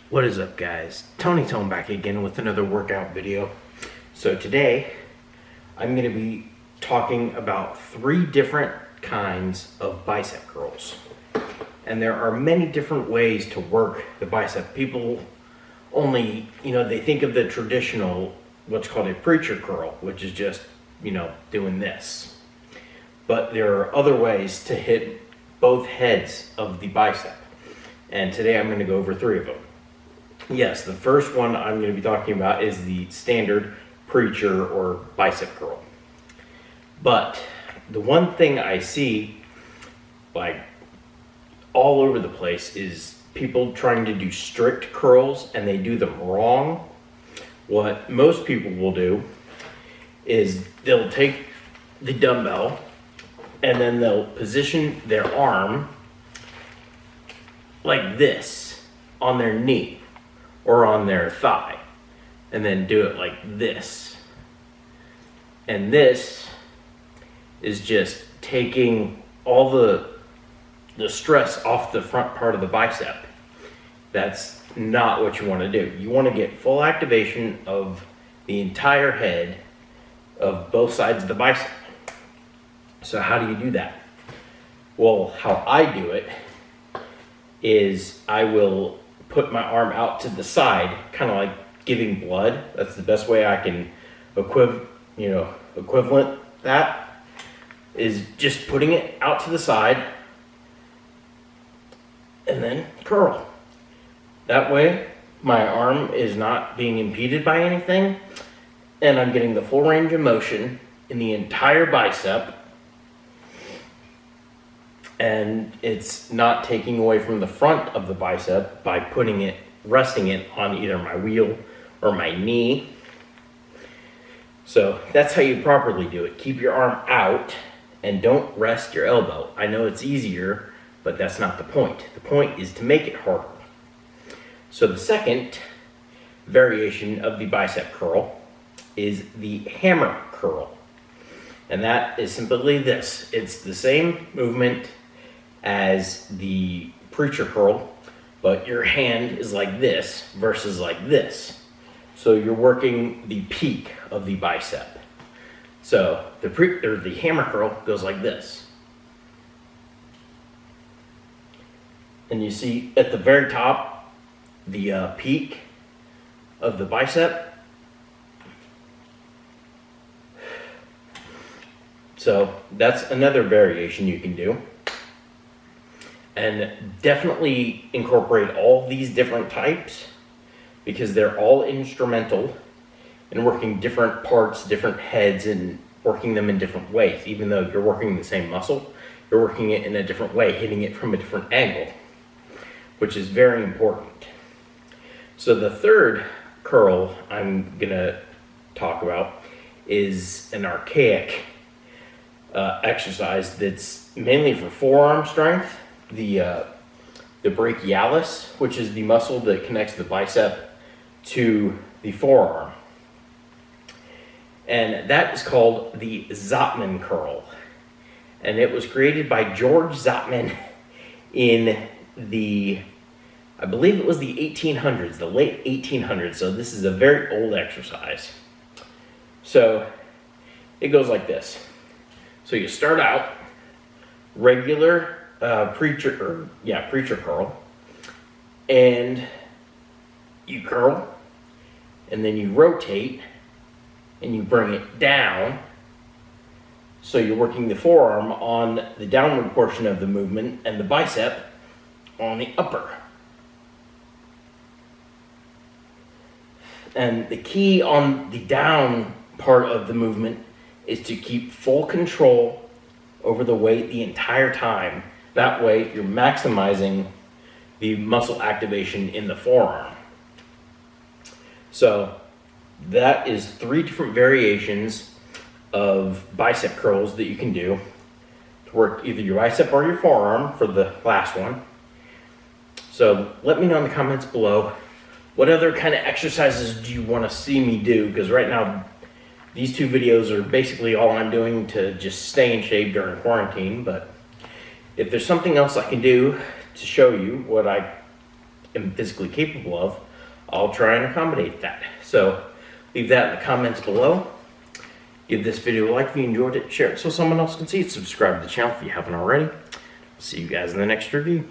What is up, guys? Tony Tone back again with another workout video. So today I'm going to be talking about 3 different kinds of bicep curls. And there are many different ways to work the bicep. People only, they think of the traditional, what's called a preacher curl, which is just, doing this. But there are other ways to hit both heads of the bicep. And today I'm going to go over 3 of them. Yes, the first one I'm going to be talking about is the standard preacher or bicep curl. But the one thing I see like all over the place is people trying to do strict curls and they do them wrong. What most people will do is they'll take the dumbbell and then they'll position their arm like this on their knee or on their thigh, and then do it like this. And this is just taking all the stress off the front part of the bicep. That's not what you want to do. You want to get full activation of the entire head of both sides of the bicep. So how do you do that? Well, how I do it is I will put my arm out to the side, kind of like giving blood. That's the best way I can equivalent that, is just putting it out to the side and then curl. That way my arm is not being impeded by anything and I'm getting the full range of motion in the entire bicep, and it's not taking away from the front of the bicep by resting it on either my wheel or my knee. So that's how you properly do it. Keep your arm out and don't rest your elbow. I know it's easier, but that's not the point. The point is to make it harder. So the second variation of the bicep curl is the hammer curl. And that is simply this. It's the same movement as the preacher curl, but your hand is like this versus like this. So you're working the peak of the bicep. So the hammer curl goes like this. And you see at the very top, the peak of the bicep. So that's another variation you can do. And definitely incorporate all these different types because they're all instrumental in working different parts, different heads, and working them in different ways. Even though you're working the same muscle, you're working it in a different way, hitting it from a different angle, which is very important. So the third curl I'm gonna talk about is an archaic exercise that's mainly for forearm strength. The brachialis, which is the muscle that connects the bicep to the forearm. And that is called the Zapman Curl. And it was created by George Zapman in I believe it was the 1800s, the late 1800s. So this is a very old exercise. So it goes like this. So you start out regular preacher curl, and you curl, and then you rotate, and you bring it down. So you're working the forearm on the downward portion of the movement and the bicep on the upper. And the key on the down part of the movement is to keep full control over the weight the entire time. That way you're maximizing the muscle activation in the forearm. So that is 3 different variations of bicep curls that you can do to work either your bicep or your forearm for the last one. So let me know in the comments below, what other kind of exercises do you want to see me do? Because right now these 2 videos are basically all I'm doing to just stay in shape during quarantine. But if there's something else I can do to show you what I am physically capable of, I'll try and accommodate that. So leave that in the comments below. Give this video a like if you enjoyed it, share it so someone else can see it, subscribe to the channel if you haven't already. See you guys in the next review.